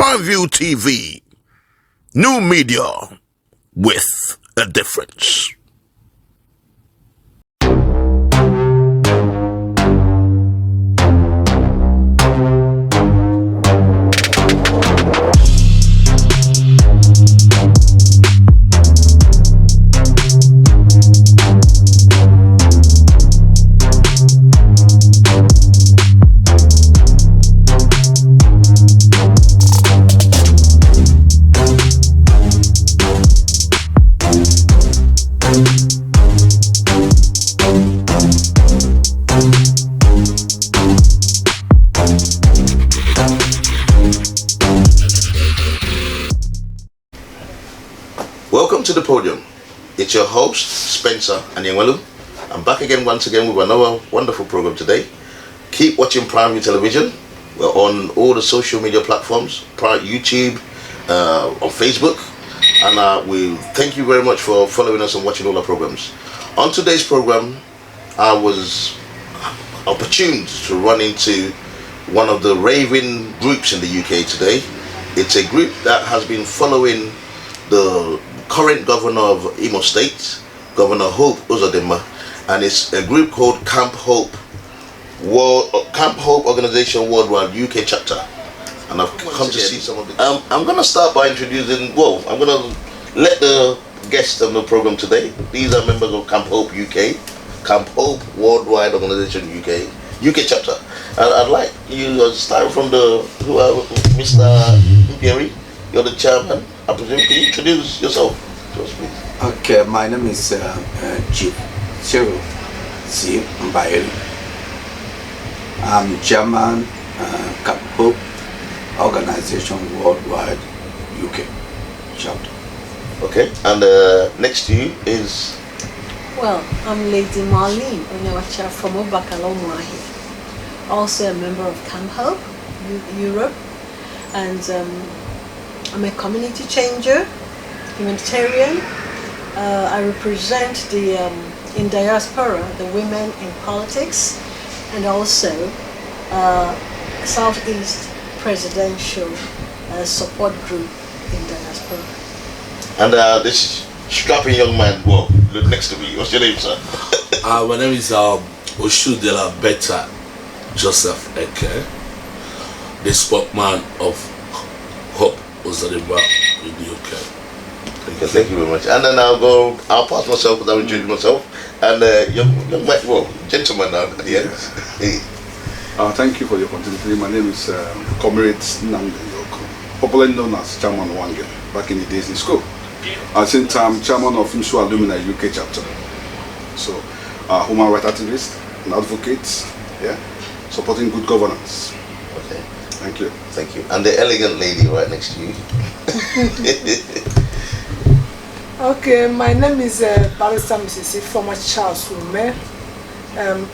Preview TV. New media with a difference. Welcome to the Podium. It's your host, Spencer ANIENWELU. I'm back again once again with another wonderful program today. Keep watching Prime Television. We're on all the social media platforms, YouTube, on Facebook, and we thank you very much for following us and watching all our programs. On today's program, I was opportuned to run into one of the raving groups in the UK today. It's a group that has been following the current governor of Imo State, Governor Hope Uzodinma, and it's a group called Camp Hope Organization Worldwide UK chapter. And I've come to see some of the. I'm going to start by introducing. I'm going to let the guests of the program today. These are members of Camp Hope UK, Camp Hope Worldwide Organization UK chapter. I'd like you to start from Mr. Mbaeri. You're the chairman. I presume, can you introduce yourself to us, please? Okay, my name is Chief Mbaeri. I'm chairman Camp Hope Organization Worldwide UK chapter. Okay, and next to you is? Well, I'm Lady Marlene Onyeocha from Umeh, also a member of Camp Hope Europe, and I'm a community changer, humanitarian. I represent the in diaspora, the women in politics, and also Southeast Presidential Support Group in diaspora. And this strapping young man, look next to me. What's your name, sir? My name is MR.JOSEPH Ekeh, the spokesman of Hope Uzodinma in the UK. Thank you very much. And then I'll pass myself because I'll introduce myself. And young man, gentleman now at the end. Thank you for the opportunity. My name is Comrade Nnamdi Iyeoku, popularly known as Chairman Wangel, back in the days in school. At the same time, Chairman of MSU Alumni UK chapter. So, human rights activist, an advocate, supporting good governance. Okay. Thank you. Thank you. And the elegant lady right next to you. Okay, my name is Barr.Ifeoma-Charles former Charles Umeh.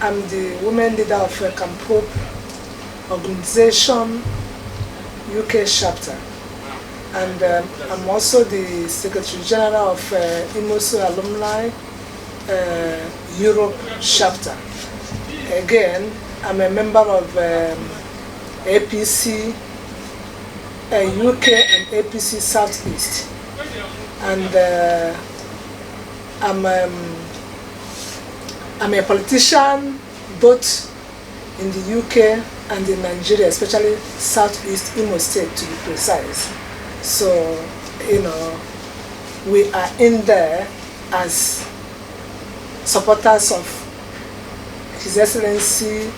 I'm the women leader of Camp Hope Organization UK chapter. And I'm also the Secretary General of MSU Alumni Europe chapter. Again, I'm a member of APC UK and APC Southeast, and I'm a politician both in the UK and in Nigeria, especially Southeast Imo State to be precise. So, we are in there as supporters of His Excellency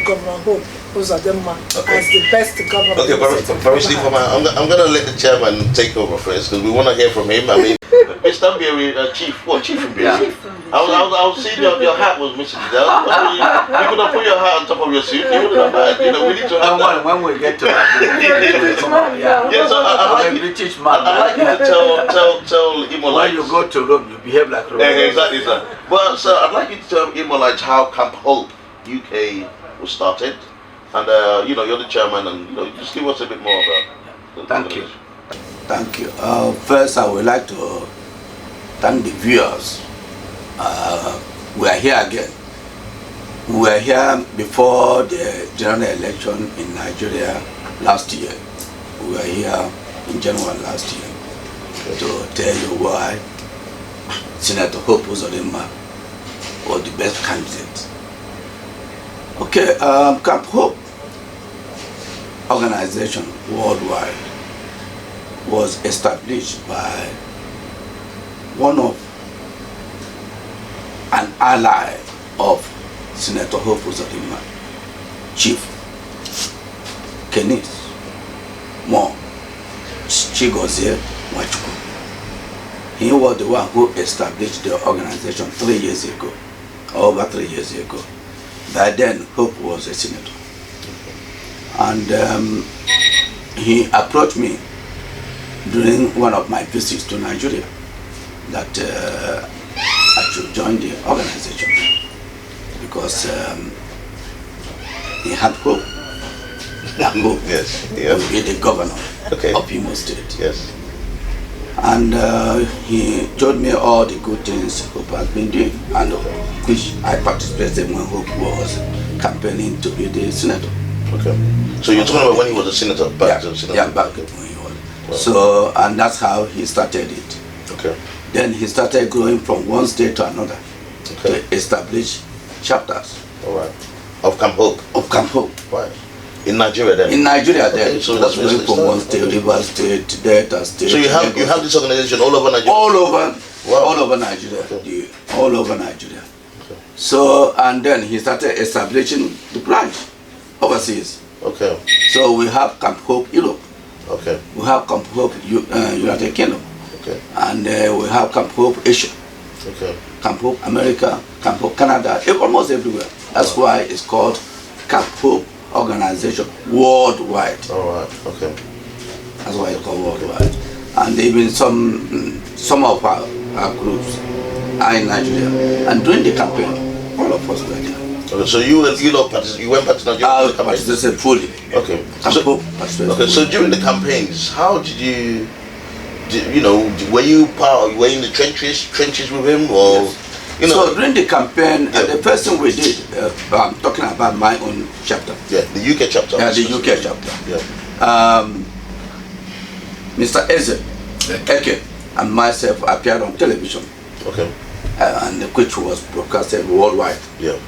Governor Hope Uzodinma as the best governor. Okay, I'm going to let the chairman take over first because we want to hear from him. I mean, Mr. Mbaeri, Chief Mbaeri. Yeah. I was seeing your hat was missing. You could have put your hat on top of your suit. You wouldn't have had. We need to have that. When we get to that, Yes, I'm a British man. I'd like you to tell Imolites. When you go to Rome, you behave like Rome. Exactly, sir. Well, sir, I'd like you to tell Imolites how Camp Hope UK was started. And you're the chairman, and just give us a bit more about. Thank you. Thank you. First, I would like to thank the viewers. We are here again. We were here before the general election in Nigeria last year. we were here in January last year to tell you why Senator Hope Uzodinma was the best candidate. Okay, Camp Hope organization worldwide was established by one of an ally of Senator Hope Uzodinma, Chief Kenneth Mo Chigozie Nwachukwu. He was the one who established the organization 3 years ago, over 3 years ago. By then, Hope was a senator. And he approached me during one of my visits to Nigeria that I should join the organization because he had hope that Hope would be the governor of Imo State. Yes. And he told me all the good things Hope has been doing, and which I participated when Hope was campaigning to be the senator. Okay. So you're talking about when he was a senator, back to senator? Yeah, back when he was. Wow. So, and that's how he started it. Okay. Then he started growing from one state to another to establish chapters. All right. Of Camp Hope? Of Camp Hope. Right. In Nigeria then? In Nigeria then. So that's going from one state, River State, Delta State. So you have this organization all over Nigeria? All over. Wow. All over Nigeria. Okay. All over Nigeria. Okay. So, and then he started establishing the branch overseas. Okay. So we have Camp Hope Europe. Okay. We have Camp Hope United Kingdom. Okay. And we have Camp Hope Asia. Okay. Camp Hope America, Camp Hope Canada, almost everywhere. That's why it's called Camp Hope Organization worldwide. All right. Okay. That's why it's called worldwide. And even some of our groups are in Nigeria. And during the campaign, all of us were there. Okay, so you went back to Nigeria? I participated fully. Okay. So, so during the campaigns, how did you, were you in the trenches with him, or? Yes. So during the campaign, the first thing we did, I'm talking about my own chapter. Yeah, the UK chapter. Yeah, the UK chapter. Yeah. Mr. Ekeh and myself appeared on television. Okay. And which was broadcasted worldwide. Yeah.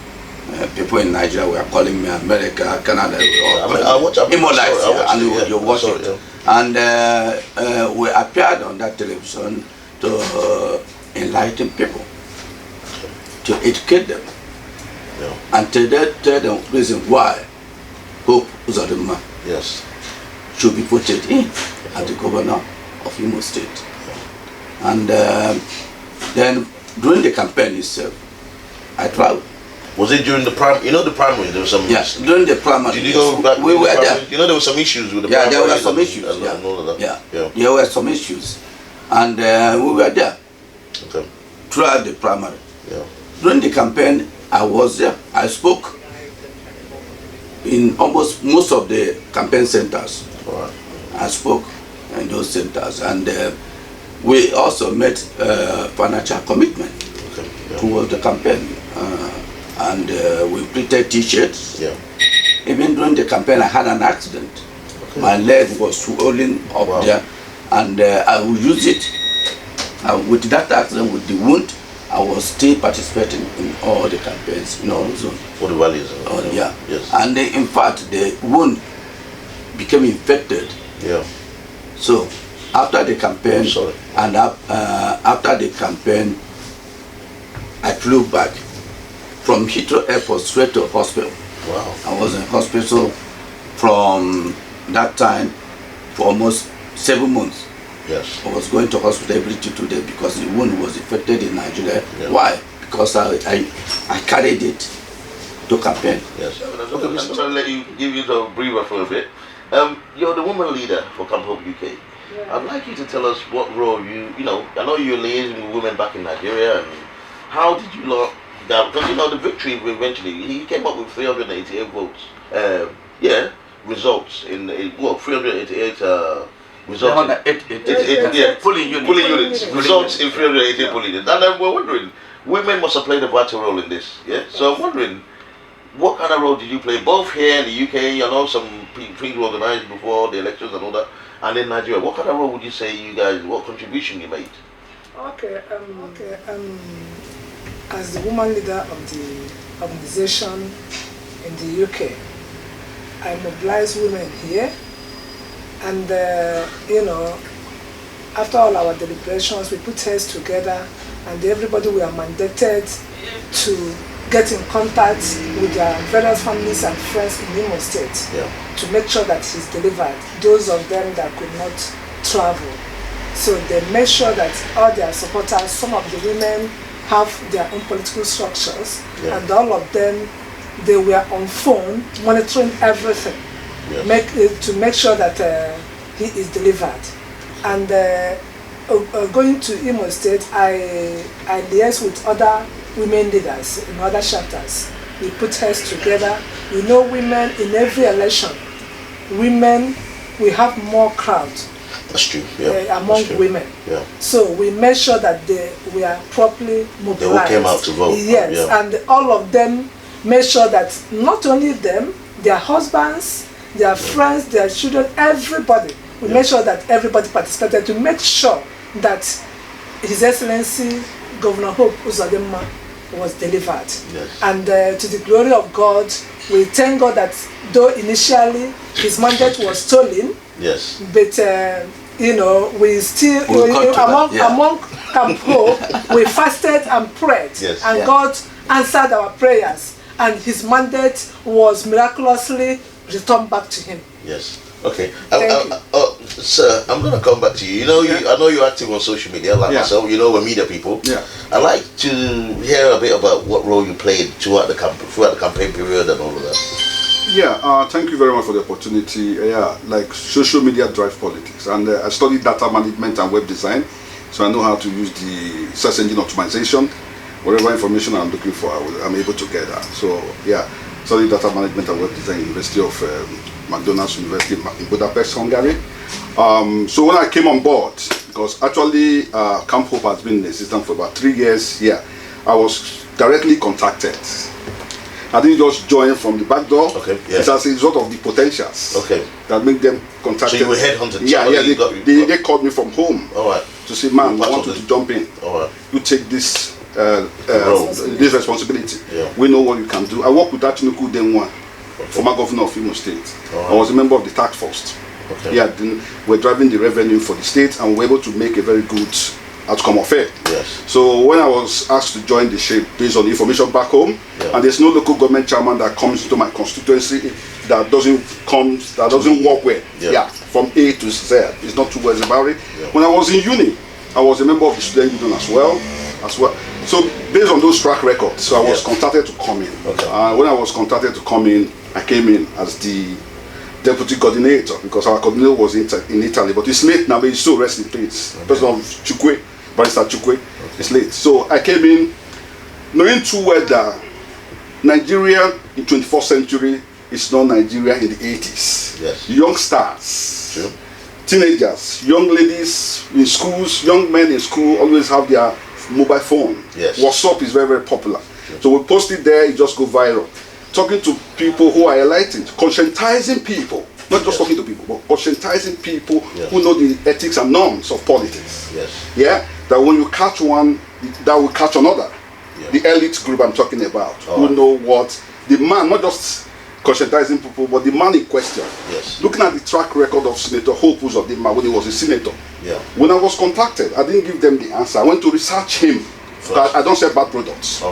People in Nigeria were calling me, America, Canada. I watch it. And you watch it. Yeah. And we appeared on that television to enlighten people, to educate them, and to tell them the reason why Hope Uzodinma should be voted in as the governor of Imo State. And then during the campaign itself, I traveled. Was it during the primary? The primary, there was some... Yes, during the primary. Did you go back? We were there. There were some issues with the primary. Yeah, there were some issues. And all of that. Yeah, there were some issues. And we were there. Okay. Throughout the primary. Yeah. During the campaign, I was there. I spoke in almost most of the campaign centers. All right. I spoke in those centers. And we also made financial commitment towards the campaign. And we printed t-shirts. Yeah. Even during the campaign, I had an accident. Okay. My leg was swollen up there, and I would use it. With that accident, with the wound, I was still participating in all the campaigns in all zones. For the rallies. Yeah. Yes. And in fact, the wound became infected. Yeah. So after the campaign, and after the campaign, I flew back from Heathrow Airport straight to hospital. Wow. I was in hospital from that time for almost 7 months. Yes. I was going to hospital every 2 days because the wound was infected in Nigeria. Yeah. Why? Because I carried it to campaign. Yes. Okay, I'm trying to let you give you the breather for a bit. You're the woman leader for Camp Hope UK. Yeah. I'd like you to tell us what role I know you're liaising with women back in Nigeria, and how did you lot that, because the victory eventually, he came up with 388 votes. Results in 388 results. Polling units. Results in 388 polling units. And then we're wondering, women must have played a vital role in this. Yeah. So I'm wondering, what kind of role did you play? Both here in the UK, some things were organized before the elections and all that. And in Nigeria, what kind of role would you say you guys, what contribution you made? Okay, as the woman leader of the organization in the UK, I mobilize women here, and you know, after all our deliberations, we put heads together, and everybody we are mandated to get in contact with their various families and friends in Imo State to make sure that he's delivered, those of them that could not travel. So they make sure that all their supporters, some of the women have their own political structures, and all of them, they were on phone monitoring everything, to make sure that he is delivered. And going to Imo State, I liaise with other women leaders in other chapters. We put heads together. We know women in every election. Women, we have more crowd. That's true. Among women. So we make sure that we are properly mobilized. They all came out to vote. Yes, and all of them make sure that not only them, their husbands, their friends, their children, everybody. We make sure that everybody participated to make sure that His Excellency Governor Hope Uzodimma was delivered. And to the glory of God, we thank God that though initially his mandate was stolen, but you know, we still among Camp Hope, we fasted and prayed, and God answered our prayers, and his mandate was miraculously returned back to him. Okay. Sir, I'm going to come back to you. You know, I know you're active on social media, like myself. You know, we're media people. I'd like to hear a bit about what role you played throughout the campaign period and all of that. Thank you very much for the opportunity. Like social media drive politics, and I studied data management and web design, so I know how to use the search engine optimization. Whatever information I'm looking for, I'm able to get that. So studied data management and web design, University of McDonald's University in Budapest, Hungary. So when I came on board, because actually Camp Hope has been in existence for about 3 years here, I was directly contacted. I didn't just join from the back door. It's as a result of the potentials that make them contacted. So you were headhunted? They called me from home to say, man, I want you to jump in. You take this this responsibility. We know what you can do. I work with Atinuku Denwa, former governor of Imo State. I was a member of the task force. We're driving the revenue for the state, and we're able to make a very good outcome of it. So when I was asked to join the shape based on information back home, and there's no local government chairman that comes into my constituency that doesn't work well. From A to Z. It's not two words about it. When I was in uni, I was a member of the student union as well. So based on those track records, so I was contacted to come in. When I was contacted to come in, I came in as the deputy coordinator, because our coordinator was in Italy, but he's late now, but he's still rest in peace. Person of Chukwe, Barrister Chukwe, is late. So I came in knowing too well that Nigeria in 21st century is not Nigeria in the 80s. Young stars, teenagers, young ladies in schools, young men in school always have their mobile phone. WhatsApp is very, very popular. So we post it there, it just go viral. Talking to people who are enlightened, conscientizing people, not just talking to people, but conscientizing people who know the ethics and norms of politics. That when you catch one, that will catch another. The elite group I'm talking about, who know what the man, not just conscientizing people, but the man in question. Looking at the track record of Senator Hope Uzodimma when he was a senator. When I was contacted, I didn't give them the answer. I went to research him. I don't sell bad products.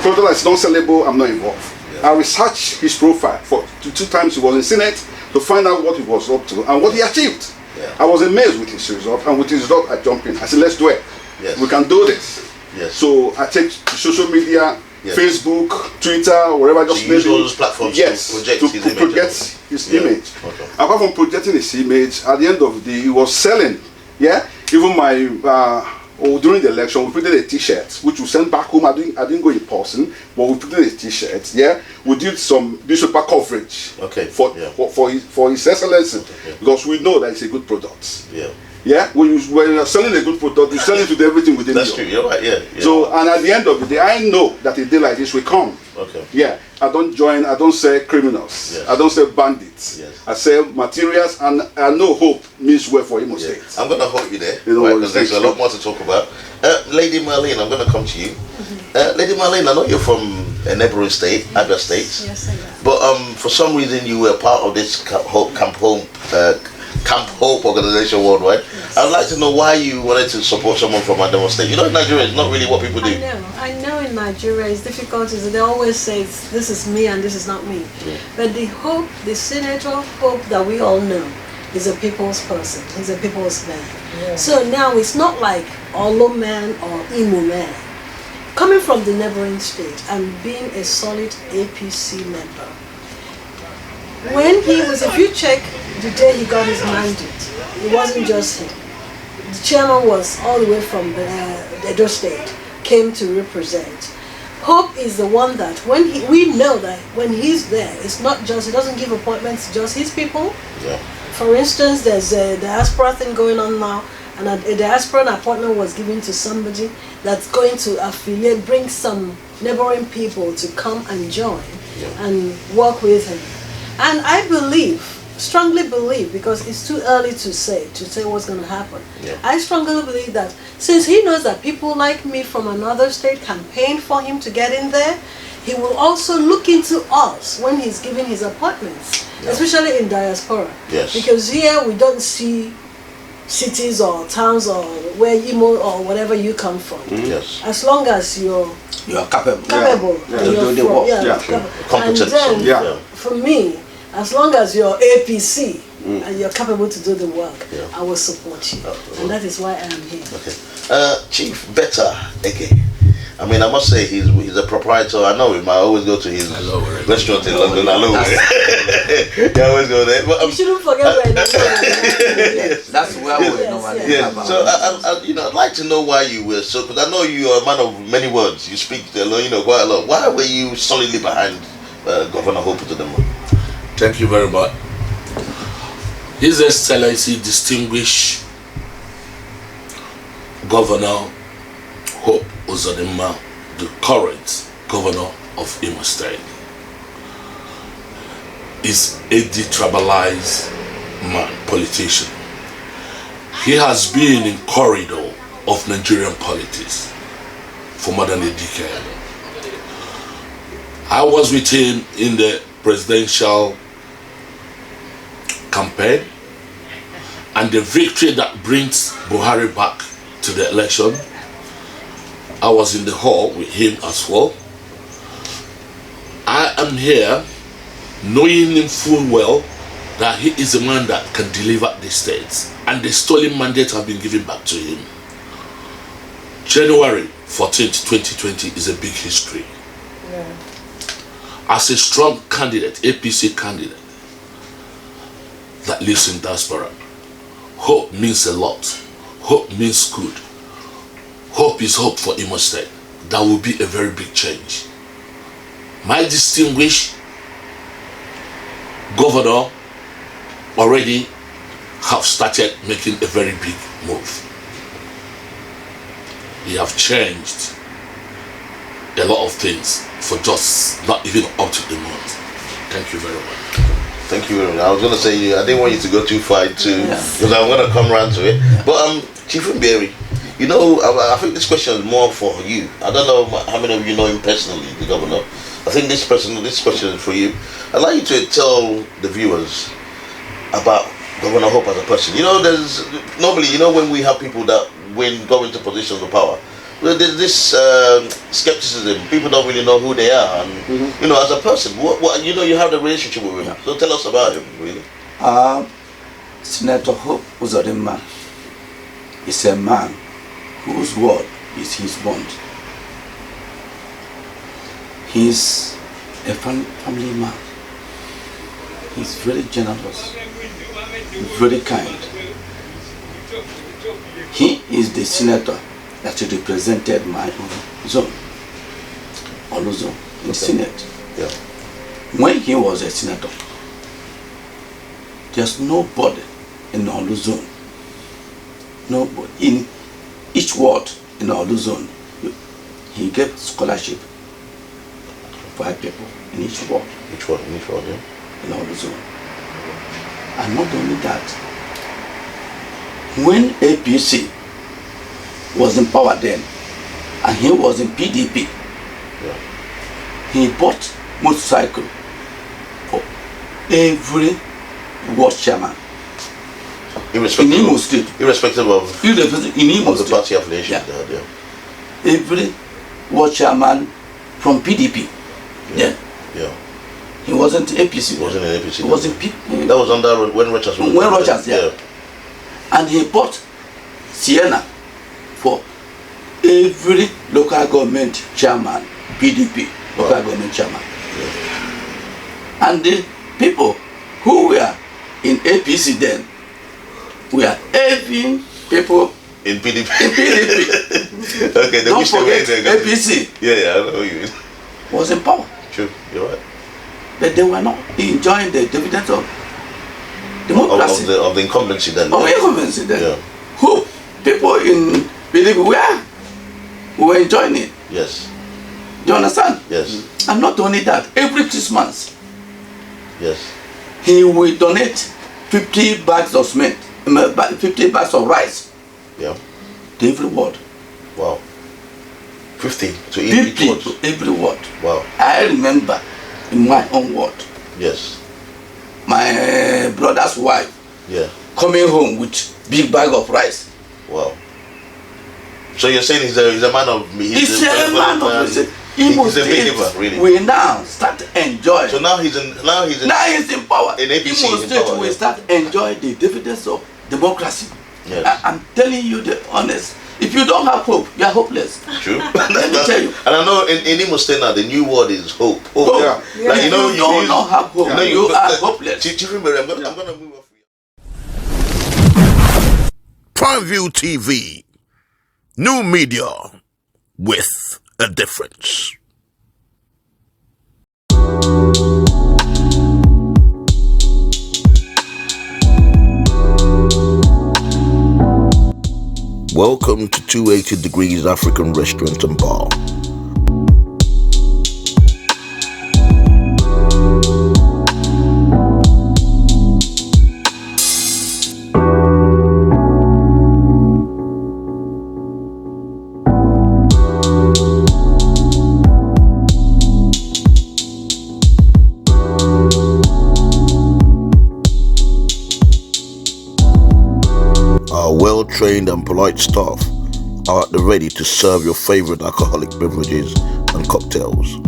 Product that's non-sellable, I'm not involved. I researched his profile for 2 times. He was in Senate to find out what he was up to and what he achieved. I was amazed with his result, and with his result I jumped in. I said, let's do it. We can do this. So I take social media, Facebook, Twitter, wherever, just use all those platforms to project his image. Apart from projecting his image, at the end of the day, he was selling. Even my during the election, we printed a T-shirt which we sent back home. I didn't go in person, but we printed a T-shirt. We did some newspaper coverage for His Excellency, because we know that it's a good product. Yeah, when you're selling a good product, you sell it with everything within That's you. true. You're right. Yeah. So, and at the end of the day, I know that a day like this will come. Okay. Yeah, I don't sell criminals. Yes. I don't sell bandits. Yes. I sell materials, and I know hope means well for Imo State. I'm going to hold you there, You know what, because there's a lot more to talk about. Lady Marlene, I'm going to come to you. Lady Marlene, I know you're from a neighboring state, Abia State. Yes, I am. But for some reason you were part of this Camp Hope organization worldwide. Yes. I'd like to know why you wanted to support someone from a state. You know, in Nigeria, it's not really what people do. I know in Nigeria it's difficult. They always say this is me and this is not me. Yeah. But the Senator Hope that we all know is a people's person. He's a people's man. Yeah. So now it's not like Olo man or Imo man. Coming from the neighboring state and being a solid APC member. When he was, if you check the day he got his mandate, it wasn't just him. The chairman was all the way from Edo State, came to represent. Hope is the one that we know that when he's there, it's not just, he doesn't give appointments to just his people. Yeah. For instance, there's a diaspora thing going on now, and a diaspora appointment was given to somebody that's going to affiliate, bring some neighboring people to come and join and work with him. And I strongly believe, because it's too early to say what's going to happen. Yeah. I strongly believe that since he knows that people like me from another state campaign for him to get in there, he will also look into us when he's giving his appointments, especially in diaspora. Yes. Because here we don't see cities or towns or where Imo or whatever you come from. Yes. As long as you're capable. capable. Yeah. And To you're do the from- work. yeah, Yeah. capable. Competent. And then, Yeah. for me, as long as you're APC and you're capable to do the work, I will support you. And that is why I am here. Okay. Chief Betta Ekeh. I mean, I must say he's a proprietor. I know him. I always go to his restaurant in London. I know him. I always go there. But, You shouldn't forget where I That's where we Yes, normally yeah. have our So I'd like to know why you were so. Because I know you are a man of many words. You speak, quite a lot. Why were you solidly behind Governor Hope to the man? Thank you very much. His Excellency, distinguished Governor Hope Uzodimma, the current governor of Imo State, is a detribalized man, politician. He has been in corridor of Nigerian politics for more than a decade. I was with him in the presidential campaign, and the victory that brings Buhari back to the election. I was in the hall with him as well. I am here knowing him full well that he is a man that can deliver the states, and the stolen mandate have been given back to him. January 14th, 2020 is a big history. Yeah. As a strong candidate, APC candidate that lives in diaspora, hope means a lot. Hope means good. Hope is hope for Imo State. That will be a very big change. My distinguished governor already have started making a very big move. He have changed a lot of things for just not even up to the month. Thank you very much. Thank you very much. I was going to say, I didn't want you to go too far too, because I'm going to come around to it. But Chief Mbaeri, I think this question is more for you. I don't know how many of you know him personally, the governor. I think this question is for you. I'd like you to tell the viewers about Governor Hope as a person. There's normally, when we have people that go into positions of power, there's this skepticism. People don't really know who they are, and as a person, what you have the relationship with him. So tell us about him, really. Senator Hope Uzodimma is a man whose word is his bond. He's a family man. He's very generous, very kind. He is the senator that represented my own zone, Olu zone, in the Senate. Yeah. When he was a senator, there's nobody in Olu zone No, in each ward in our zone, he gave scholarship for 5 people in each ward. Which one? In each ward, yeah. In our zone. And not only that, when APC was in power then, and he was in PDP, Yeah. he bought motorcycle for every ward chairman in Imo State. Irrespective of, In Imo of the State. party affiliation. Yeah. Yeah. Every ward chairman from PDP. Yeah. Yeah. He wasn't APC. He wasn't in APC. He was in PDP. That was under when Rochas was. When Rochas, yeah. And he bought Sienna for every local government chairman, PDP, local government chairman. Yeah. And the people who were in APC then were having people In PDP. in PDP. Okay, they Don't wish they were forget in there. APC Yeah, I know what you mean. was in power, True, you're right. but they were not enjoying the dividends of democracy. Of the incumbency then. Of incumbency then. Yeah. Who people in PDP were enjoying it. Yes. Do you understand? Yes. And not only that, every Christmas Yes. he will donate 50 bags of cement, 50 bags of rice Yeah. to every ward. Wow. 50 to each 50 ward. to every ward. Wow. I remember in my own ward, Yes. my brother's wife Yeah. coming home with big bag of rice. Wow. So you're saying he's a man of He's a man of he's a big giver, really. We now start enjoying. So now he's in now he's in power. in APC, Imo he's in State power, will yeah. start enjoying the dividends of democracy. Yes. I'm telling you the honest. If you don't have hope, you are hopeless. True. Let me tell you. And I know in Imo State now the new word is hope. Hope. Hope. Yeah. Like, If you know, you don't not have hope, you know, you are hopeless. Chief Mbaeri, I'm gonna move off. Prime View TV. New media with a difference. Welcome to 280 Degrees African Restaurant and Bar. Our well-trained and polite staff are at the ready to serve your favorite alcoholic beverages and cocktails.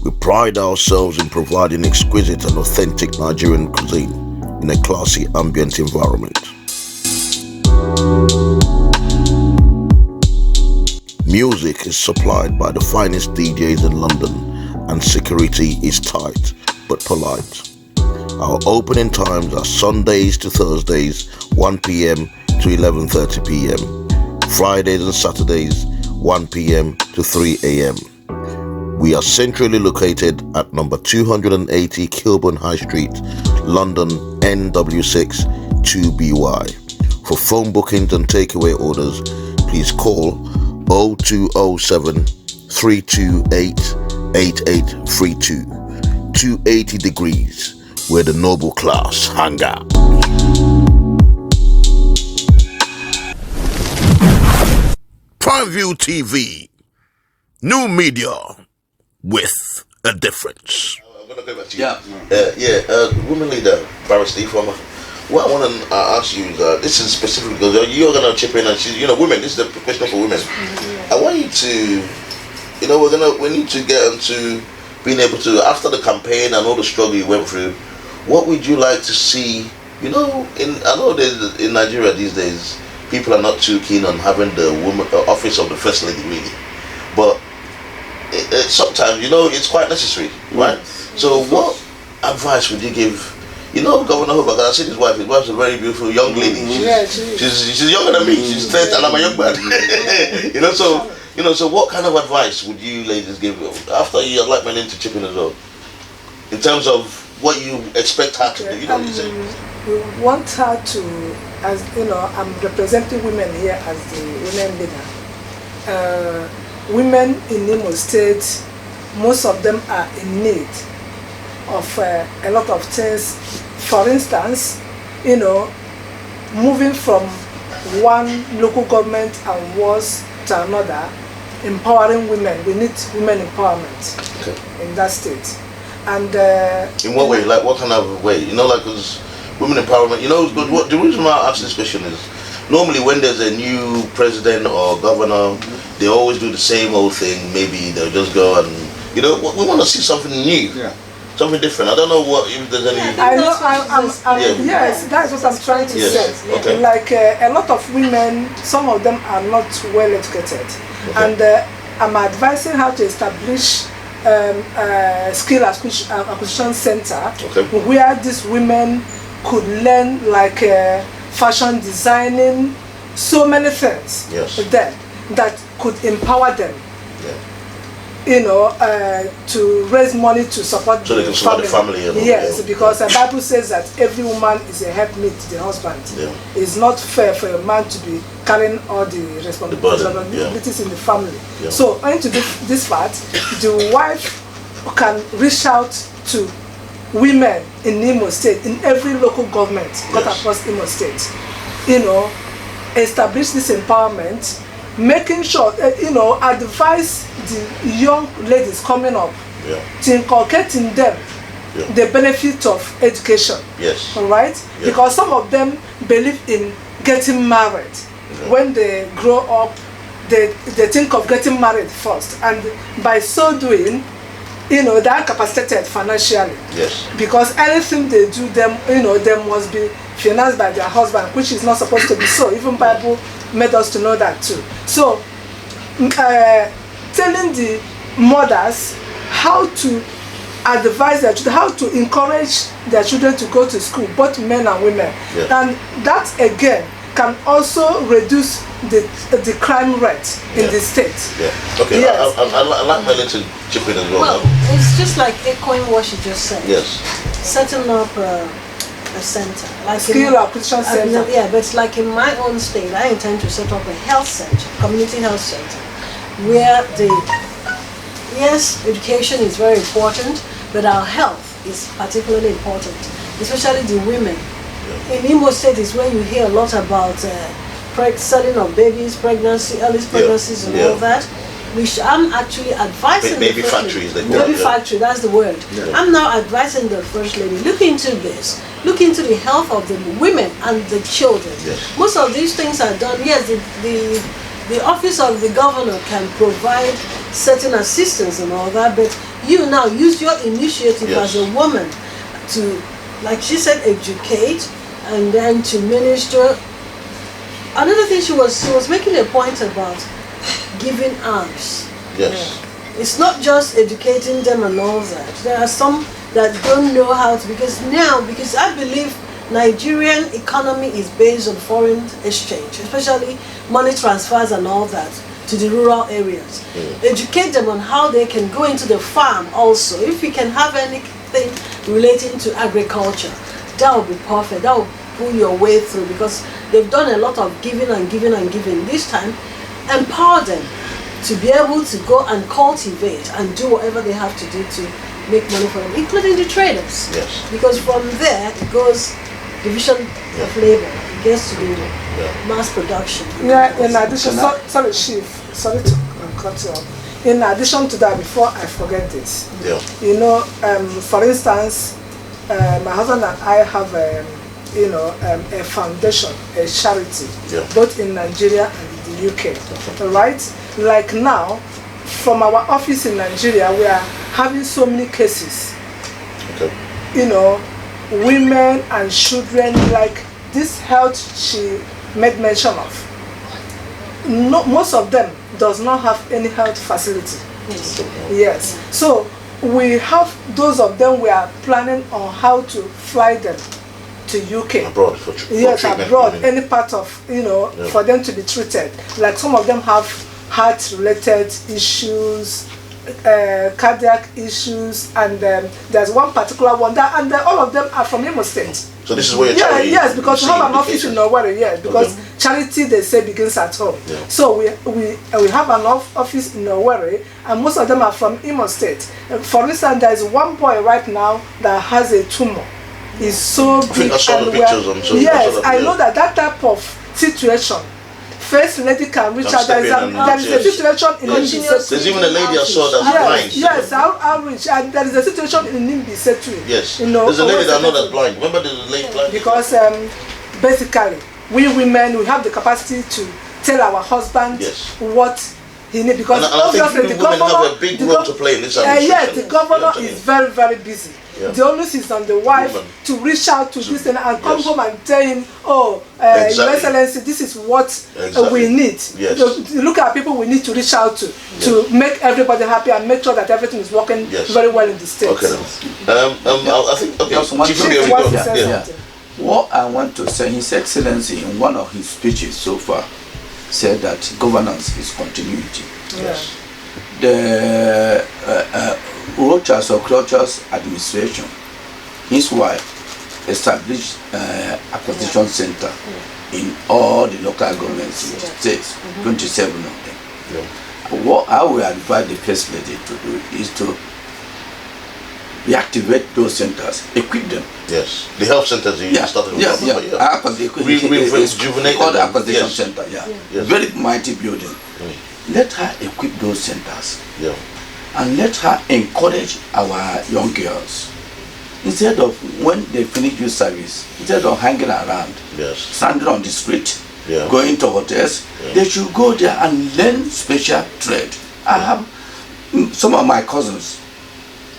We pride ourselves in providing exquisite and authentic Nigerian cuisine in a classy ambient environment. Music is supplied by the finest DJs in London, and security is tight but polite. Our opening times are Sundays to Thursdays, 1 p.m. to 11:30 p.m. Fridays and Saturdays, 1 p.m. to 3 a.m. We are centrally located at number 280 Kilburn High Street, London, NW6 2BY. For phone bookings and takeaway orders, please call 0207 328 8832. 280 Degrees, where the noble class hang out. Prime View TV. New media with a difference. I'm going to go back to you. Women leader, Barr.Ifeoma. What I want to ask you is, this is specifically because you're going to chip in and she's, women, this is the question for women. I want you to, we need to get into being able to, after the campaign and all the struggle you went through, what would you like to see, I know in Nigeria these days, people are not too keen on having the woman office of the First Lady, really. But sometimes, it's quite necessary, right? So what advice would you give, You know, Governor Hope, I see his wife. His wife's a very beautiful young lady. She's younger than me. She's 30 and I'm a young man. So what kind of advice would you ladies give after I'd like Marlene to chip in as well? In terms of what you expect her to do, you know what you say? We want her to, as you know, I'm representing women here as the women leader. Women in Imo State, most of them are in need of a lot of things. For instance, moving from one local government and wards to another, empowering women. We need women empowerment in that state. And in what way? Like what kind of way? Because women empowerment. What the reason why I ask this question is normally when there's a new president or governor, they always do the same old thing. Maybe they'll just go and we want to see something new. Yeah. Something different. I don't know if there's any. Yes, that's what I'm trying to say. Okay. Like a lot of women, some of them are not well educated, and I'm advising how to establish skill acquisition center where these women could learn like fashion designing, so many things that could empower them. To raise money to support so they can support the family. Yes, because the Bible says that every woman is a helpmate to the husband. It's not fair for a man to be carrying all the responsibilities in the family. So, into this part, the wife can reach out to women in Imo State, in every local government, got across Imo State. Establish this empowerment, making sure, advise the young ladies coming up to inculcate in them the benefit of education. Yes. All right? Because some of them believe in getting married. When they grow up, they think of getting married first. And by so doing, they are capacitated financially. Yes. Because anything they do, them must be financed by their husband, which is not supposed to be so. Even Bible made us to know that too. So, telling the mothers how to advise their children, how to encourage their children to go to school, both men and women, and that again can also reduce the crime rate in the state. Okay. Yes. I like Marlene to chip in as well. Well, it's just like echoing what she just said. Yes. Setting up a center, like skill acquisition center. But like in my own state, I intend to set up a health center, community health center, where education is very important, but our health is particularly important, especially the women. In Imo State is where you hear a lot about selling of babies, pregnancy, early pregnancies, and all that. Which I'm actually advising baby factories. Baby factory, that's the word. I'm now advising the First Lady, look into this. Look into the health of the women and the children. Most of these things are done. Yes, the office of the governor can provide certain assistance and all that, but you now use your initiative as a woman to, like she said, educate and then to minister. Another thing she was making a point about giving arms. Yes. It's not just educating them and all that. There are some that don't know how to, because I believe Nigerian economy is based on foreign exchange, especially money transfers and all that to the rural areas. Educate them on how they can go into the farm also. If we can have anything relating to agriculture, that would be perfect. That would pull your way through, because they've done a lot of giving and giving and giving. This time, empower them to be able to go and cultivate and do whatever they have to do to make money for them, including the traders. Yes. Because from there it goes division of labor. It gets to the mass production. In addition, sorry to cut you off. In addition to that, before I forget this, for instance, my husband and I have a foundation, a charity, both in Nigeria and in the UK, right? Like now, from our office in Nigeria, we are having so many cases. Women and children, like this health she made mention of. Most of them does not have any health facility. Yes. So we have those of them we are planning on how to fly them to UK. Abroad for yes, treatment, abroad, any part of, for them to be treated. Like some of them have heart-related issues, cardiac issues, and there's one particular one that, and all of them are from Imo State. So this is where charity. Yes, because we have an office in Owerri. Yes, because charity, they say, begins at home. Yeah. So we have an office in Owerri, and most of them are from Imo State. For instance, there is one boy right now that has a tumor. He's so big. I saw the pictures on social. Yes, I know that type of situation. First lady can reach out. There is a situation in Nimbi. There's even a lady I saw that's blind. Yes, I'll reach. And there is a situation in Nimbi too. Yes. There's a lady that I know that's blind. Remember the lady blind? Because basically, we women, we have the capacity to tell our husband what he needs. Because and I think the women have a big role to play in this administration. Yes, the governor is very, very busy. Yeah. The onus is on the wife to reach out to this and come home and tell him, Your Excellency, this is what we need. Yes. So, look at people we need to reach out to make everybody happy and make sure that everything is working very well in the state. Okay. I think what I want to say, His Excellency in one of his speeches so far said that governance is continuity. Yes. The Rochas or Clochas administration, his wife established acquisition center in all the local governments in the states, 27 of them. Yeah. What I will advise the First Lady to do is to reactivate those centers, equip them. Yes, the health centers you started with. Rejuvenate the acquisition center. Very mighty building. Let her equip those centers. Yeah. And let her encourage our young girls. Instead of when they finish youth service, instead of hanging around, standing on the street, going to hotels, they should go there and learn special trade. I have some of my cousins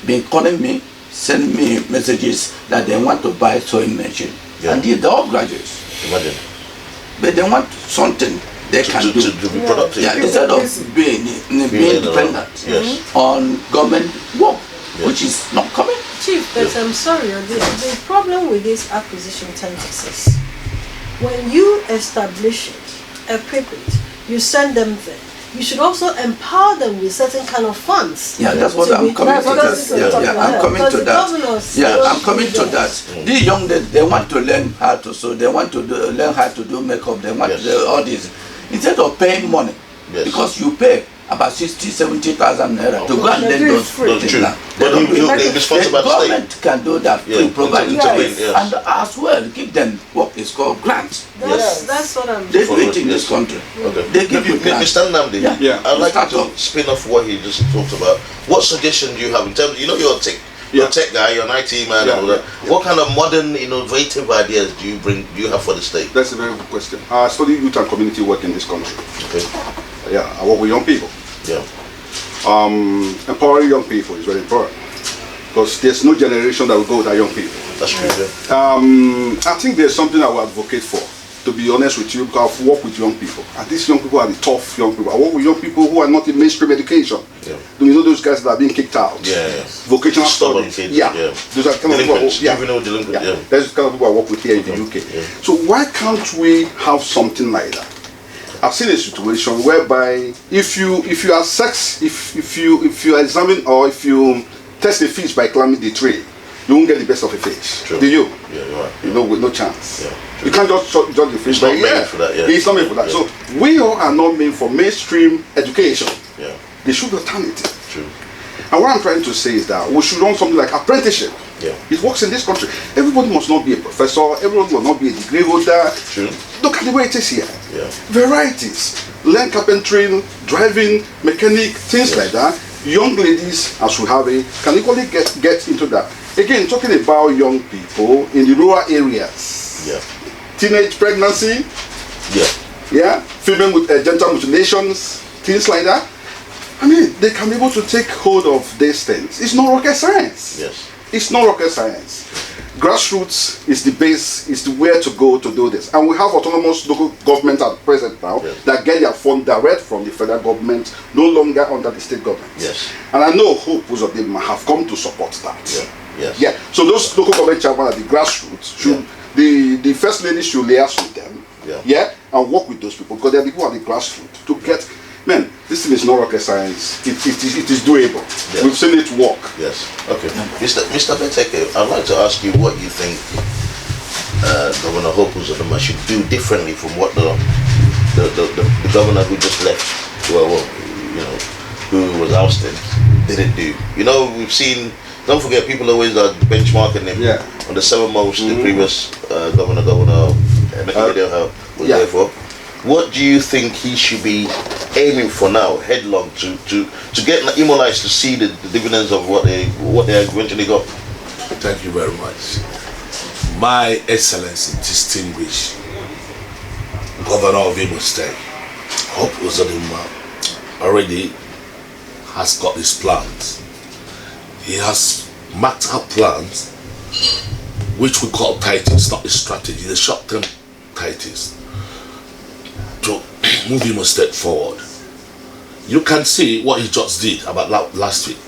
been calling me, sending me messages that they want to buy sewing machine. And they're all graduates. Imagine. But they want something they can do. To be productive. Instead of being dependent on government work, which is not coming. Chief, but I'm sorry, the problem with this acquisition centers is when you establish it, equip it, you send them there. You should also empower them with certain kind of funds. Yeah, that's what I'm coming to that. I'm coming to that. I'm coming to that. These young ladies, they want to learn how to sew, they want to learn how to do makeup, they want to do all this. Instead of paying money, because you pay about 60,000-70,000 naira to go and learn those things. But the government can do that free, providing and as well give them what is called grants. That's what I'm They do it in this country. They give you grants. Mr. Nnamdi, I'd like to spin off what he just talked about. What suggestion do you have in terms of, you're a tech guy, you're an IT man, and all that. What kind of modern, innovative ideas do you have for the state? That's a very good question. I study youth and community work in this country. Okay. I work with young people. Empowering young people is very important because there's no generation that will go without young people. That's true. I think there's something I will advocate for. To be honest with you, because I've worked with young people, and these young people are the tough young people. I work with young people who are not in mainstream education. You know those guys that are being kicked out. Vocational studies. Those are the kind of people. That's the kind of people I work with here in the UK. So why can't we have something like that? I've seen a situation whereby if you examine or if you test a fish by climbing the tree, you won't get the best of a fish. Do you? With no chance. You can't just judge the fish. It's not made for that. So we all are not made for mainstream education. There should be alternative. And what I'm trying to say is that we should run something like apprenticeship. It works in this country. Everybody must not be a professor. Everybody must not be a degree holder. Look at the way it is here. Varieties. Learn carpentry, driving, mechanic, things like that. Young ladies, as we have it, can equally get into that. Again, talking about young people in the rural areas. Teenage pregnancy. Female with genital mutilations, things like that. I mean, they can be able to take hold of these things. It's not rocket science. It's not rocket science. grassroots is the base, is the way to go to do this. And we have autonomous local government at present now that get their fund direct from the federal government, no longer under the state government. Yes. And I know Hope Uzodinma have come to support that. Yeah. Yes. Yeah. So those local government chairmen at the grassroots should, the first lady should liaise with them. Yeah. And work with those people because they're the people at the grassroots to get. Man, this thing is not rocket science. It is doable. Yes. We've seen it work. Yes. Okay. Mr. Ekeh, I'd like to ask you what you think Governor Hope Uzodinma should do differently from what the governor who just left, who was ousted, didn't do. You know, we've seen. Don't forget, people always are benchmarking him on the 7 months the previous governor was there for. What do you think he should be aiming for now, headlong, to get Imolites to see the dividends of what they eventually got? Thank you very much. My Excellency, distinguished Governor of Imo State, Hope Uzodinma, already has got his plans. He has mapped out plans, which we call titles, not a strategy, the short-term titles, to move him a step forward. You can see what he just did about last week.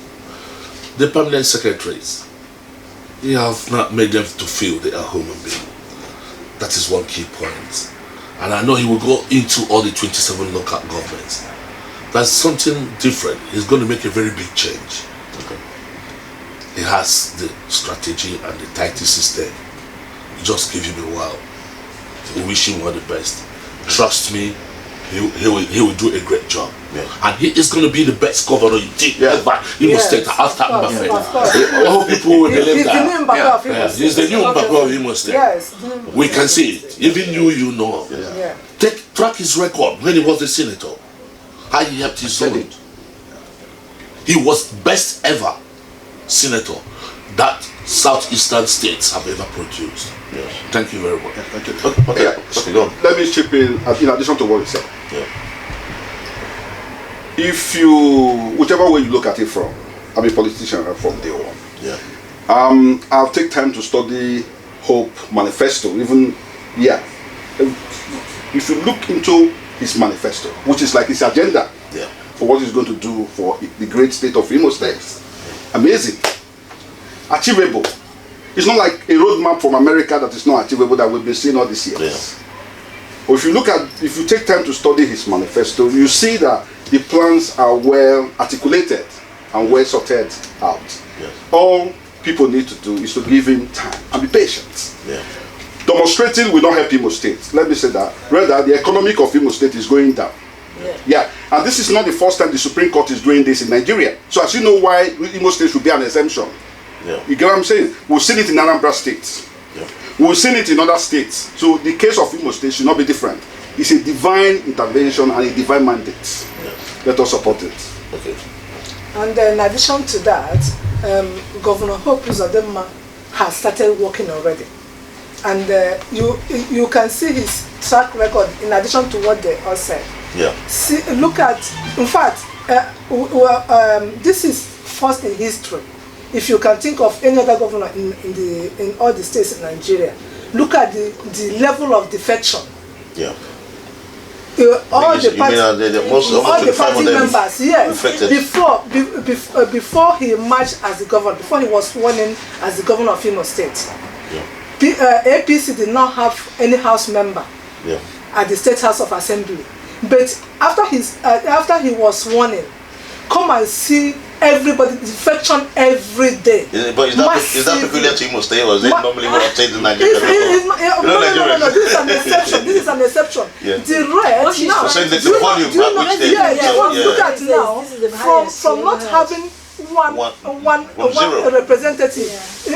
The permanent secretaries, he have not made them to feel they are human beings. That is one key point. And I know he will go into all the 27 local governments. That's something different. He's going to make a very big change. Okay. He has the strategy and the title system. Just give him a while. We wish him all the best. Trust me, he will do a great job. And he is going to be the best governor you think ever. He will stay after Mbaeri. All people will believe that. He's the new Mbaeri of Imo State. Yes. We can see it. Even you know. Track his record when he was a senator. How he helped his zone. He was best ever senator that southeastern states have ever produced. Yes. Thank you very much. Thank you. Okay, go on. Let me chip in addition to what you said. If you, whichever way you look at it from, I'm a politician from day one. I'll take time to study Hope Manifesto. Even if you look into his manifesto, which is like his agenda for what he's going to do for the great state of Imo State. Amazing. Achievable. It's not like a roadmap from America that is not achievable that we've been seeing all these years. But if you take time to study his manifesto, you see that the plans are well articulated and well sorted out. All people need to do is to give him time and be patient. Demonstrating will not help Imo State. Let me say that. Rather, the economic of Imo State is going down. And this is not the first time the Supreme Court is doing this in Nigeria. So as you know why Imo State should be an exemption. You get what I'm saying? We've seen it in Anambra State. We've seen it in other states. So the case of Imo State should not be different. It's a divine intervention and a divine mandate. Let us support it. And in addition to that, Governor Hope Uzodinma has started working already. And you can see his track record in addition to what they all said. See, look at, in fact, this is first in history. If you can think of any other governor in all the states in Nigeria, look at the level of defection. All the party members, before he emerged as the governor, before he was sworn in as the governor of Imo State, APC did not have any house member at the State House of Assembly. But after he was sworn in, come and see everybody defection every day. But is that peculiar to Imo State, or is it normally what State in Nigeria? No, this is an exception. This is an exception. The rest now, look at now, from not having one representative,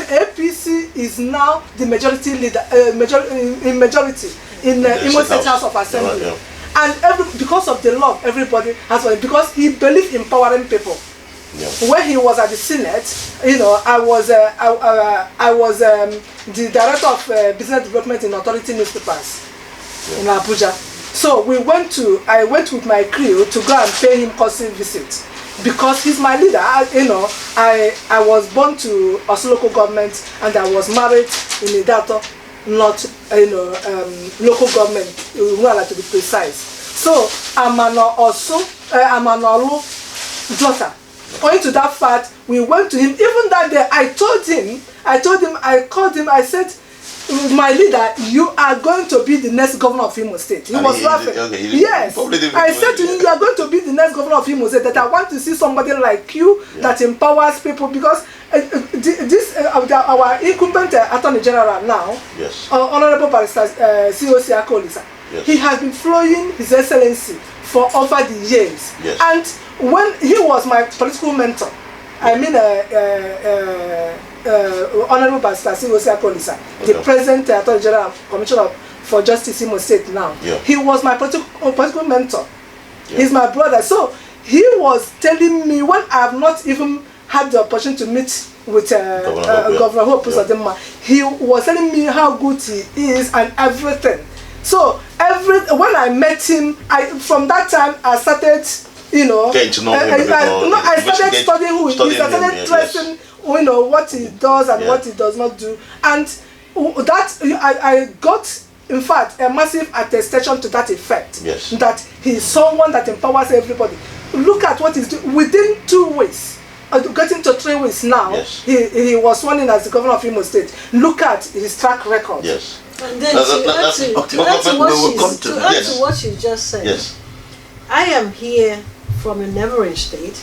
APC is now the majority leader, majority in Imo State House of Assembly. And because of the love everybody has for him, because he believed in empowering people. When he was at the Senate, you know, I was the director of business development in Authority newspapers in Abuja. So I went with my crew to go and pay him courtesy visit. because he's my leader. I was born to Osun local government, and I was married in Idato, not local government, to be precise. So I'm an Olu daughter. Owing to that fact, we went to him. Even that day, I called him, I said, my leader, you are going to be the next governor of Imo State. He was laughing. Yes. I said to him, you are going to be the next governor of Imo State, that I want to see somebody like you that empowers people, because our incumbent Attorney General now, Honorable Barrister COC Akolisa, he has been flowing His Excellency for over the years. And when he was my political mentor, I mean Honorable Barrister COC Akolisa, the present Attorney General Commissioner for Justice Imo State now, he was my political mentor. He's my brother. So he was telling me, when I have not even had the opportunity to meet with Governor Hope Uzodinma, he was telling me how good he is and everything. So when I met him, from that time I started, getting to know him. I started studying who he is. I started tracing, what he does and what he does not do, and that I got, in fact, a massive attestation to that effect. That he is someone that empowers everybody. Look at what he's doing within 2 weeks. Getting to 3 weeks now, he was sworn in as the governor of Imo State. Look at his track record. And then to add to what you just said, I am here from a neighboring state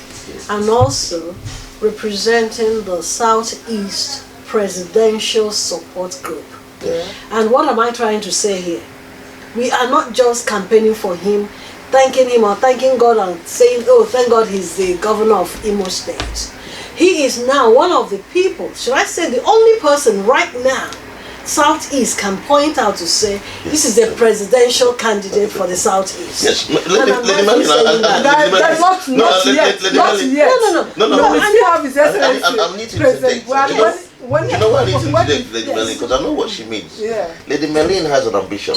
and also representing the Southeast Presidential Support Group. And what am I trying to say here? We are not just campaigning for him, thanking him or thanking God and saying, oh, thank God he's the governor of Imo State. He is now one of the people, should I say the only person right now Southeast can point out to say this is the presidential candidate for the Southeast. Yes, Not yet. No. We still have His Excellency. I'm needing to take. You know what I need to take Lady Marlene, because I know what she means. Lady Marlene has an ambition.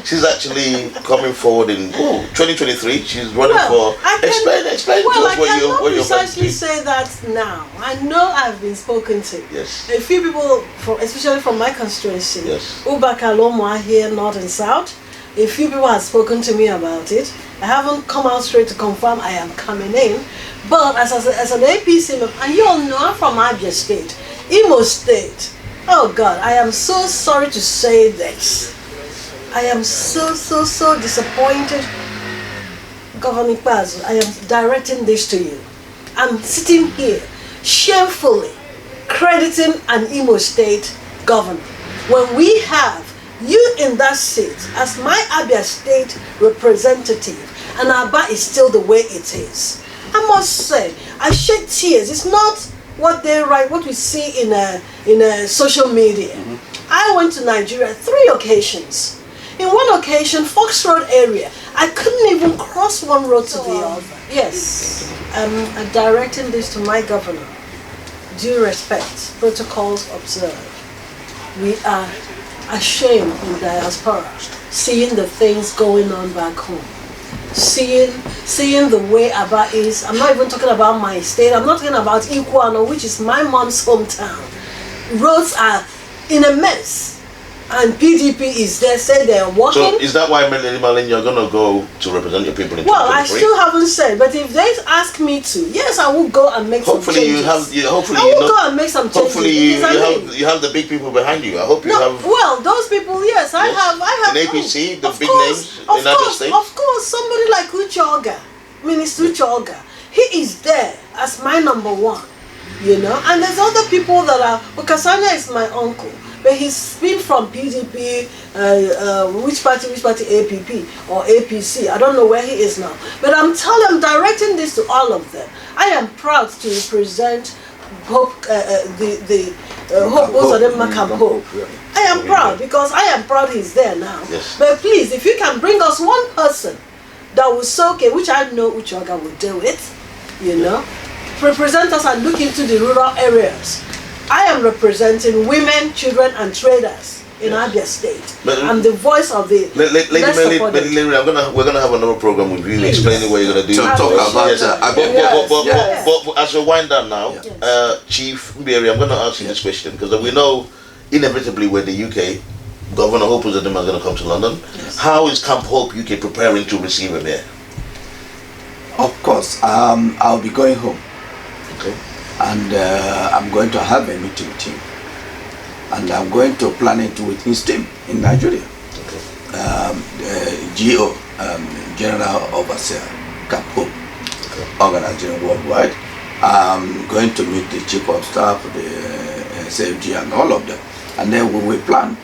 She's actually coming forward in 2023. She's running for. Explain to us what you're. I cannot precisely say that now. I know I've been spoken to. A few people, especially from my constituency, Ubakalomo here, North and South. A few people have spoken to me about it. I haven't come out straight to confirm I am coming in, but as an APC member, and you all know I'm from Abia State, Imo State. Oh God, I am so sorry to say this. I am so disappointed, Governor Ikpeazu. I am directing this to you. I'm sitting here shamefully crediting an Imo State governor when we have you in that seat as my Abia State representative, and Aba is still the way it is. I must say, I shed tears. It's not what they write, what we see in social media. I went to Nigeria 3 occasions. In one occasion, Fox Road area, I couldn't even cross one road to the other. Yes, I'm directing this to my governor. Due respect, protocols observed. We are ashamed in diaspora, seeing the things going on back home. Seeing the way Aba is. I'm not even talking about my state. I'm not talking about Ikuano, which is my mom's hometown. Roads are in a mess. And PDP is there, say they're working. So is that why, Lady Marlene, you're going to go to represent your people in 2023? Well, I still haven't said, but if they ask me to, yes, I will go and make some changes. Hopefully I will go and make some changes. Hopefully you have the big people behind you. I hope you have. Well, those people, yes, I have. In APC, the big names in other states. Of course, somebody like Uchoga, Minister Uchoga, he is there as my #1, And there's other people that are. Okasanya is my uncle. But he's been from PDP, which party, APP or APC. I don't know where he is now. But I'm directing this to all of them. I am proud to represent Hope, Hope Uzodinma Camp Hope. I am proud because I am proud he's there now. But please, if you can bring us one person that will say, which I know Uchoga will do it, represent us and look into the rural areas. I am representing women, children, and traders in Abia State. But- I'm the voice of the Lady less Melly, supported. we're gonna have another program with you Please. explaining what you're gonna do. To talk about Yes. But as we wind down now, Yes. Chief Mbaeri, I'm gonna ask you this question because we know inevitably when the UK Governor Hope is going to come to London. Yes. How is Camp Hope UK preparing to receive him here? Of course, I'll be going home. Okay. And I'm going to have a meeting with him. And I'm going to plan it with his team in Nigeria. Okay. The GO, General Overseer, Camp Hope, organizing worldwide. I'm going to meet the Chief of Staff, the SFG and all of them. And then we will plan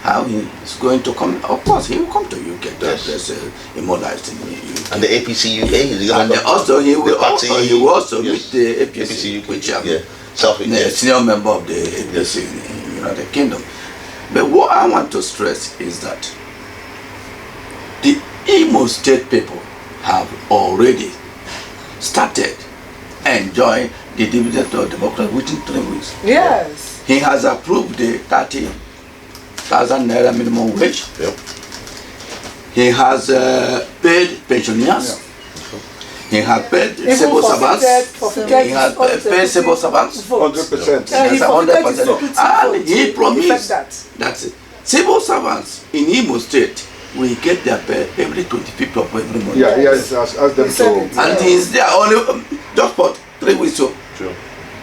how he is going to come. Of course, he will come to UK to address immortalized in the UK. And the APC UK is he going And to also he will party, also yes. meet the APC, APC UK, which I'm yeah. a senior member of the APC in the United Kingdom. But what I want to stress is that the Imo State people have already started enjoying the dividend of democracy within 3 weeks. Yes. He has approved the 30,000 naira minimum wage. Yep. He has paid pensioners. He has paid civil servants. He has paid civil servants. 100%. Yes, 100%. And he promised that. that civil servants in Imo State will get their pay every 25th of every month. Yeah, he has asked them to. And he's there only just for 3 weeks. So Sure.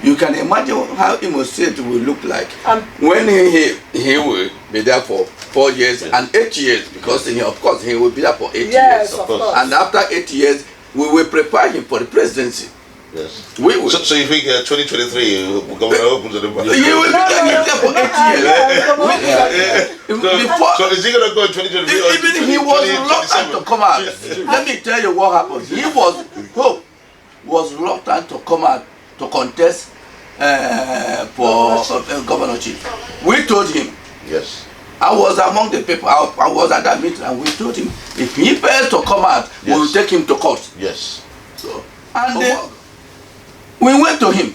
you can imagine how Imo State will look like Um, when he will be there for 4 years and 8 years, because he, of course he will be there for 8 Yes, years. of course. And after 8 years, we will prepare him for the presidency. Yes. We will. So you think 2023 Governor opens the He will be there for 8 years. Before, So is he going to go in 2023 or even he was reluctant to come out. Let me tell you what happened. Hope was reluctant to come out to contest for governorship. We told him, Yes. I was among the people, I was at that meeting, and we told him if he fails to come out, we will take him to court. Yes. So, and we went to him.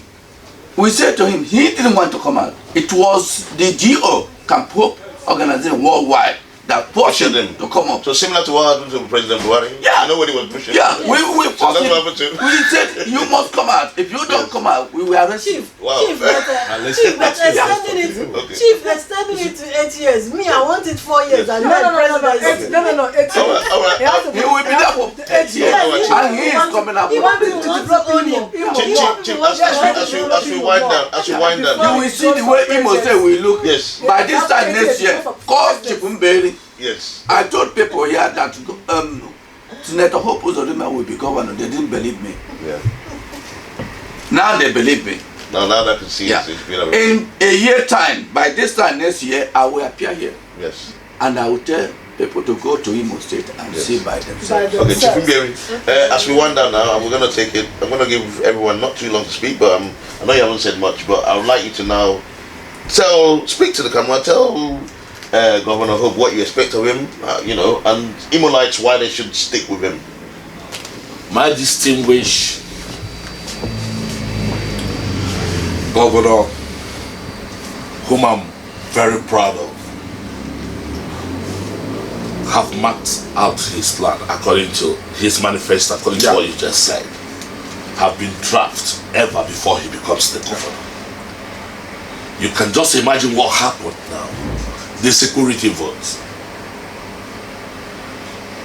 We said to him, he didn't want to come out. It was the GO, Camp Hope organization worldwide, that pushed him to come up. So similar to what happened to President Buhari? Yeah. You know when he was pushing? Yeah, we So forced that's him. what happened to him? We said, you must come out. If you don't come out, we will arrest you. Wow. Chief, but extending it. Okay. Chief, extending it to 8 years. Me, I want it 4 years, and No, then no, presidency. no. It's All right. He has to He will be there for 8 years. Yes, And he is coming up. He with wants it. to own him. Chief, as we wind down, You will see the way Imo State will look. Yes. By this time next year, call Chief Mbaeri. Yes. I told people here that Senator Hope Uzodinma will be governor. They didn't believe me. Yeah. Now they believe me. Now that I can see Yeah. it's been a In a year time, by this time next year, I will appear here. yes. And I will tell people to go to Imo State and Yes. see by themselves. Okay, Chief Mbaeri, as we wind down now, we're going to take it. I'm going to give everyone not too long to speak, but I know you haven't said much, but I would like you to now speak to the camera, tell Governor Hope what you expect of him, and Imolites why they should stick with him. My distinguished governor, whom I'm very proud of, have mapped out his plan according to his manifesto, according to what you just said, have been drafted ever before he becomes the governor. You can just imagine what happened now. The security votes.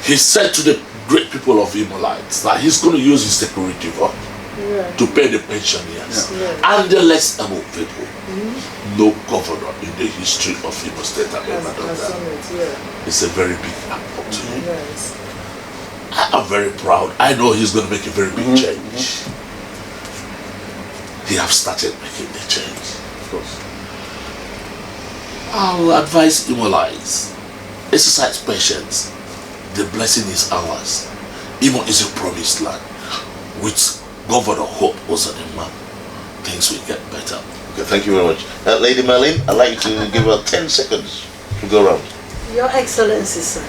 He said to the great people of Imolites that he's going to use his security vote to pay the pensioners and the less able people. No governor in the history of Imo State have ever done that. It's a very big apple to him. I'm very proud. I know he's going to make a very big change. He has started making the change. Of course. I'll advise Imolites, exercise patience. The blessing is ours. Imo is a promised land. With Governor Hope was on the map, things will get better. Okay, thank you very much. Lady Marlene, I'd like you to give her 10 seconds to go around. Your Excellency, sir.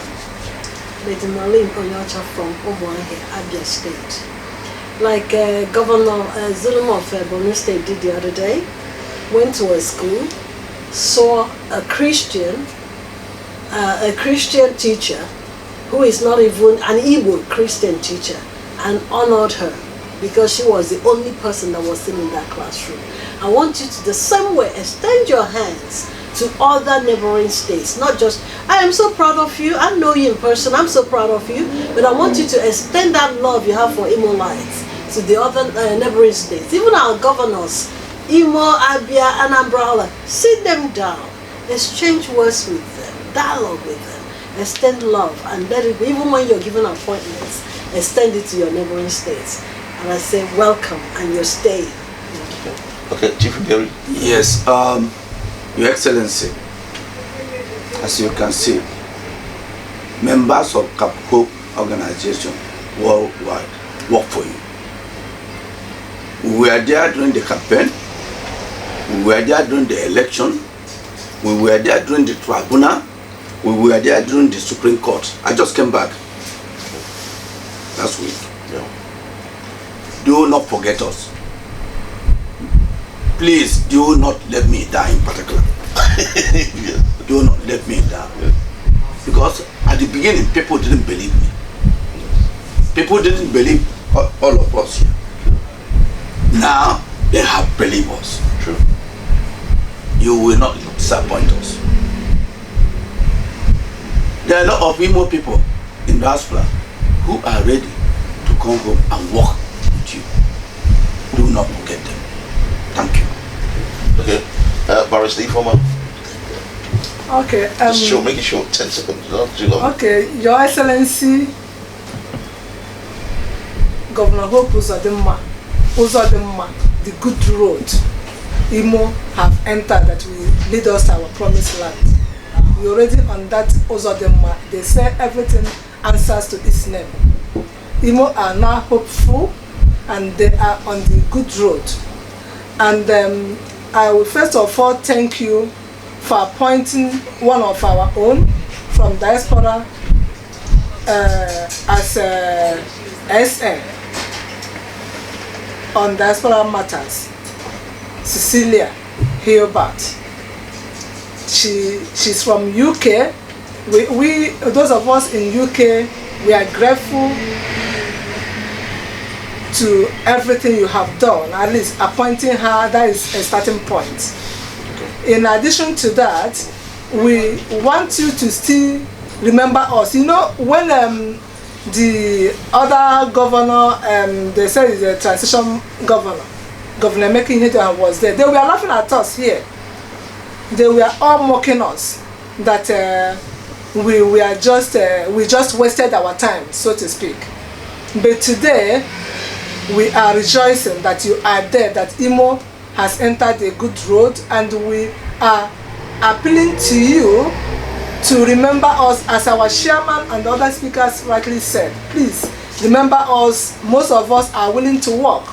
Lady Marlene Onyeocha from Owerri, Abia State. Like Governor Zulum of Borno State did the other day, went to a school, saw a Christian a Christian teacher who is not even an Igbo Christian teacher and honored her because she was the only person that was sitting in that classroom. I want you to the same way extend your hands to other neighboring states, not just, I am so proud of you, I know you in person, I'm so proud of you, but I want you to extend that love you have for Imolites to the other neighboring states. Even our governors, Imo, Abia, Anambra, sit them down, exchange words with them, dialogue with them, extend love, and let it be, even when you're given appointments, extend it to your neighboring states. And I say welcome, and you're staying. Okay, Chief Mbaeri. Yes, Your Excellency, as you can see, members of Cap Hope organization worldwide work for you. We were there during the campaign, we were there during the election, we were there during the tribunal, we were there during the Supreme Court. I just came back last week. Yeah. Do not forget us. Please do not let me down in particular. Yes. Do not let me down. Yes. Because at the beginning, people didn't believe me. People didn't believe all of us here. Now, they have believed us. True. You will not disappoint us. There are a lot of Imo people in diaspora who are ready to come home and work with you. Do not forget them. Thank you. Okay. Barr.Ifeoma. Okay. Just short, make it short, 10 seconds, not too long. Okay, Your Excellency, Governor Hope Uzodimma, the good road Imo have entered that will lead us to our promised land. We already on that Uzodimma, they say everything answers to its name. Imo are now hopeful and they are on the good road. And I will first of all thank you for appointing one of our own from diaspora as SN on diaspora matters, Cecilia Hilbert. She's from UK. We those of us in UK, we are grateful to everything you have done. At least appointing her, that is a starting point. In addition to that, we want you to still remember us. You know, when the other governor, they said is a transition governor, Governor Making was there, they were laughing at us here. They were all mocking us that we just wasted our time, so to speak. But today, we are rejoicing that you are there, that Imo has entered a good road, and we are appealing to you to remember us, as our chairman and other speakers rightly said. Please remember us. Most of us are willing to work.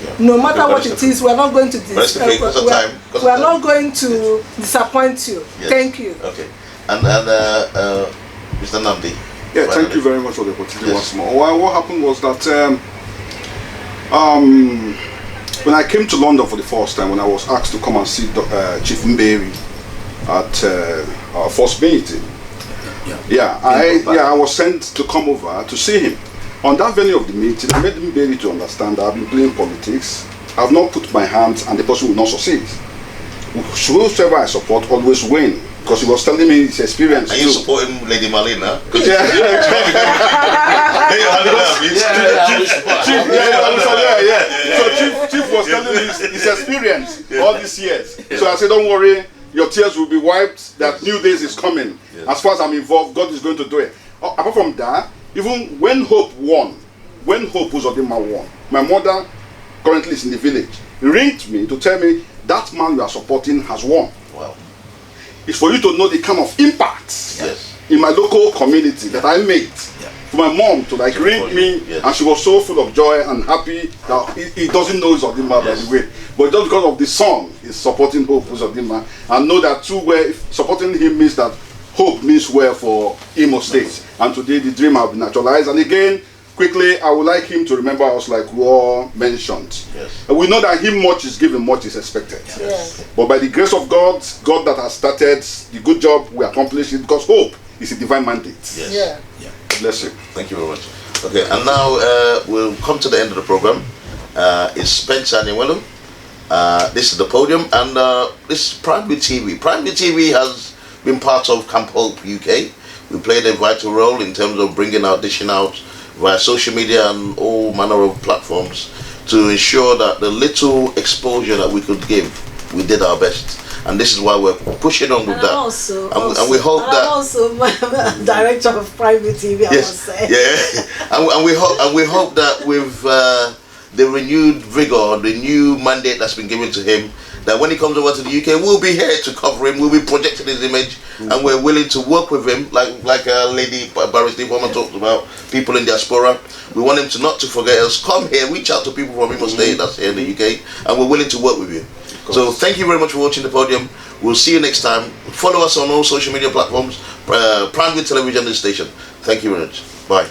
Yeah. No matter what it is, we are not going to not going to disappoint you. Yes. Thank you. Okay. And Mr. Nnamdi. Yeah, thank you very much for the opportunity once more. Well, what happened was that when I came to London for the first time, when I was asked to come and see Chief Mbaeri at our first meeting, I was sent to come over to see him. On that venue of the meeting, I made Mbaeri to understand that I've been playing politics. I've not put my hands, and the person will not succeed. Whoever I support always win, because he was telling me his experience. And you supporting Lady Marlene, huh? So Chief was telling me his experience all these years. So I said, don't worry, your tears will be wiped, that new days is coming. As far as I'm involved, God is going to do it. Apart from that, even when Hope won, when Hope Uzodimma won, my mother currently is in the village, ringed me to tell me that man you are supporting has won. Wow. It's for you to know the kind of impact in my local community that I made. For my mom to like ring me, and she was so full of joy and happy that he doesn't know Uzodimma by the way. But just because of the song, he's supporting Hope Uzodimma, and know that too, where supporting him means that hope means well for Imo State. And today the dream has been actualized. And again, quickly, I would like him to remember us like we all mentioned. Yes. We know that him much is given, much is expected. Yes. But by the grace of God, God that has started the good job, we accomplish it because hope It's a divine mandate. Yes. Yeah. Bless you. Thank you very much. Okay, and now we'll come to the end of the program. It's Spencer ANIENWELU. This is the Podium, and this is Primary TV. Primary TV has been part of Camp Hope UK. We played a vital role in terms of bringing out, dishing out via social media and all manner of platforms to ensure that the little exposure that we could give, we did our best. And this is why we're pushing on with And that. I'm and we hope that I'm also director of private TV. I must say. yeah, and we hope that with the renewed vigor, the new mandate that's been given to him, that when he comes over to the UK, we'll be here to cover him. We'll be projecting his image, and we're willing to work with him, like Lady Barr.Ifeoma-Charles talked about, people in diaspora. We want him to not to forget us. Come here, reach out to people from Imo State that's here in the UK, and we're willing to work with you. So thank you very much for watching the Podium. We'll see you next time. Follow us on all social media platforms, Primary Television and Station. Thank you very much. Bye.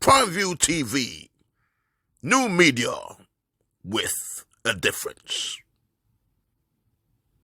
Prime View TV, new media with a difference.